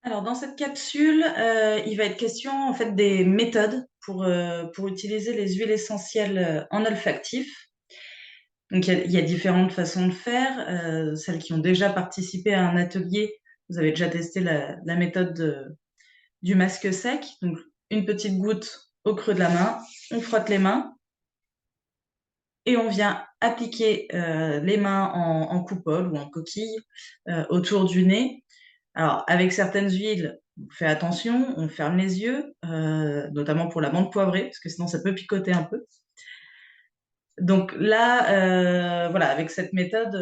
Alors dans cette capsule, il va être question en fait des méthodes pour utiliser les huiles essentielles, en olfactif. Donc il y a différentes façons de faire, celles qui ont déjà participé à un atelier, vous avez déjà testé la méthode du masque sec. Donc une petite goutte au creux de la main, on frotte les mains et on vient appliquer, les mains en coupole ou en coquille, autour du nez. Alors, avec certaines huiles, on fait attention, on ferme les yeux, notamment pour la menthe poivrée, parce que sinon ça peut picoter un peu. Donc là, voilà, avec cette méthode,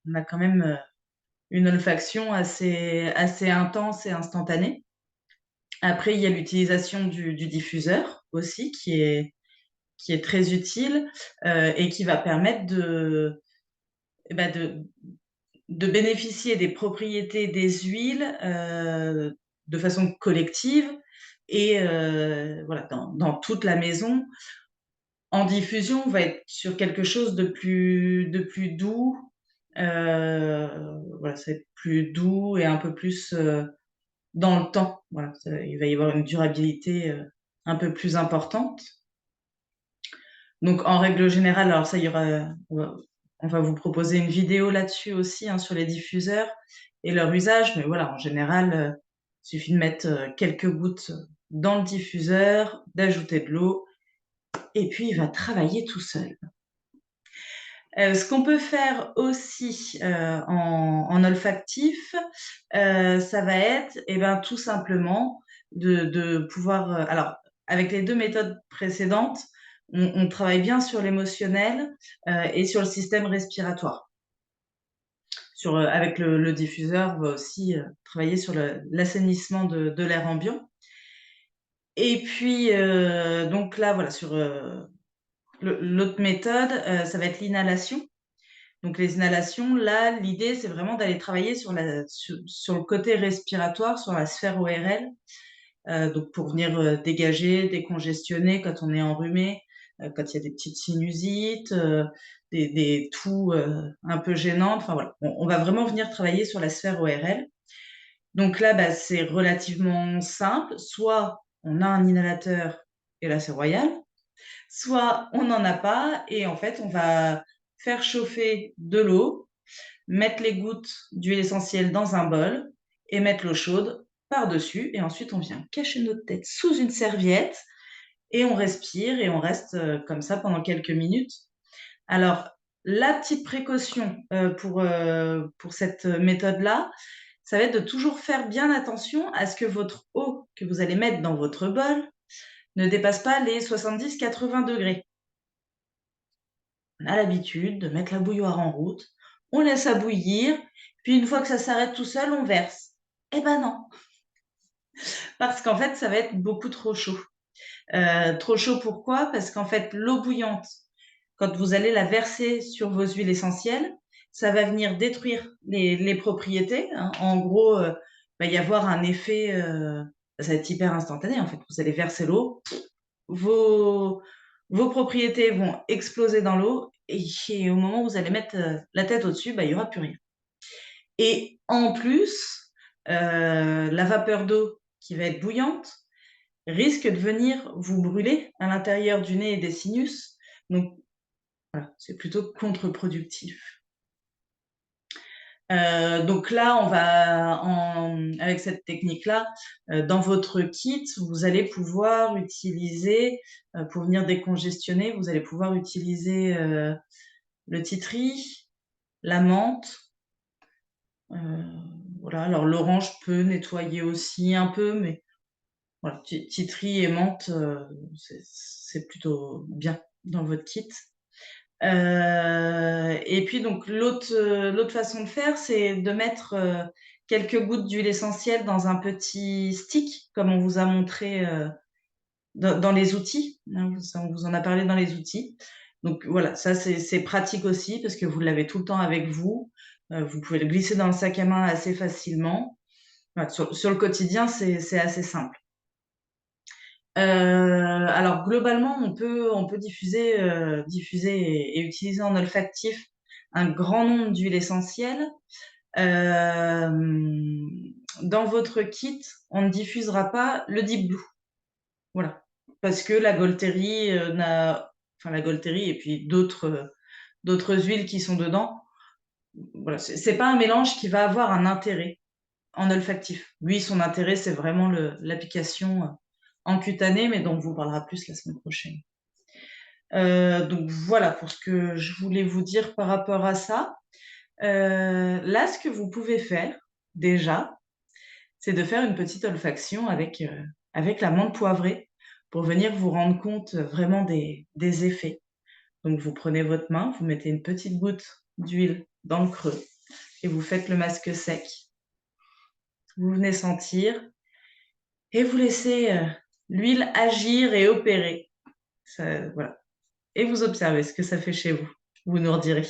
on a quand même, une olfaction assez intense et instantanée. Après, il y a l'utilisation du diffuseur aussi qui est très utile, et qui va permettre eh bah, de bénéficier des propriétés des huiles, de façon collective et voilà, dans toute la maison. En diffusion, on va être sur quelque chose de plus doux, voilà, ça va être plus doux et un peu plus, dans le temps. Voilà, il va y avoir une durabilité, un peu plus importante. Donc en règle générale, alors ça, il y aura on va vous proposer une vidéo là-dessus aussi, hein, sur les diffuseurs et leur usage. Mais voilà, en général, il suffit de mettre, quelques gouttes dans le diffuseur, d'ajouter de l'eau et puis il va travailler tout seul. Ce qu'on peut faire aussi, en olfactif, ça va être, et ben, tout simplement de pouvoir, alors avec les 2 méthodes précédentes, on travaille bien sur l'émotionnel, et sur le système respiratoire. Avec le diffuseur, on va aussi, travailler sur l'assainissement de l'air ambiant et puis, donc là, voilà, sur, l'autre méthode, ça va être l'inhalation. Donc les inhalations, là, l'idée, c'est vraiment d'aller travailler sur le côté respiratoire, sur la sphère ORL, donc pour venir, dégager, décongestionner quand on est enrhumé, quand il y a des petites sinusites, des toux, un peu gênantes, enfin voilà. On va vraiment venir travailler sur la sphère ORL. Donc là, bah, c'est relativement simple. Soit on a un inhalateur et là, c'est royal, soit on n'en a pas et en fait, on va faire chauffer de l'eau, mettre les gouttes d'huile essentielle dans un bol et mettre l'eau chaude par-dessus et ensuite on vient cacher notre tête sous une serviette et on respire et on reste, comme ça pendant quelques minutes. Alors la petite précaution, pour cette méthode-là, ça va être de toujours faire bien attention à ce que votre eau que vous allez mettre dans votre bol ne dépasse pas les 70-80 degrés. On a l'habitude de mettre la bouilloire en route, on laisse ça bouillir, puis une fois que ça s'arrête tout seul, on verse. Eh ben non, parce qu'en fait, ça va être beaucoup trop chaud. Trop chaud pourquoi? Parce qu'en fait, l'eau bouillante, quand vous allez la verser sur vos huiles essentielles, ça va venir détruire les propriétés, hein. En gros, va y avoir un effet, ça va être hyper instantané en fait. Vous allez verser l'eau, vos vos propriétés vont exploser dans l'eau et au moment où vous allez mettre, la tête au-dessus, bah, il y aura plus rien et en plus, la vapeur d'eau qui va être bouillante risque de venir vous brûler à l'intérieur du nez et des sinus, donc voilà, c'est plutôt contre-productif. Donc là, avec cette technique-là, dans votre kit, vous allez pouvoir utiliser, pour venir décongestionner, vous allez pouvoir utiliser, le titri, la menthe, heu, voilà. Alors l'orange peut nettoyer aussi un peu, mais voilà, titri et menthe, c'est plutôt bien dans votre kit. Et puis donc l'autre façon de faire, c'est de mettre, quelques gouttes d'huile essentielle dans un petit stick, comme on vous a montré, dans les outils, hein, ça on vous en a parlé dans les outils. Donc voilà, ça c'est pratique aussi parce que vous l'avez tout le temps avec vous. Vous pouvez le glisser dans le sac à main assez facilement. Voilà, sur le quotidien, c'est assez simple. Alors globalement, on peut diffuser et utiliser en olfactif un grand nombre d'huiles essentielles. Dans votre kit, on ne diffusera pas le Deep Blue. Voilà. Parce que la Golterie enfin la Golterie et puis d'autres huiles qui sont dedans, voilà, c'est pas un mélange qui va avoir un intérêt en olfactif. Lui, son intérêt, c'est vraiment l'application en cutané, mais dont on vous parlera plus la semaine prochaine. Donc voilà pour ce que je voulais vous dire par rapport à ça. Là, ce que vous pouvez faire, déjà, c'est de faire une petite olfaction avec la menthe poivrée pour venir vous rendre compte vraiment des effets. Donc, vous prenez votre main, vous mettez une petite goutte d'huile dans le creux et vous faites le masque sec. Vous venez sentir et vous laissez l'huile agir et opérer. Ça, voilà. Et vous observez ce que ça fait chez vous. Vous nous redirez.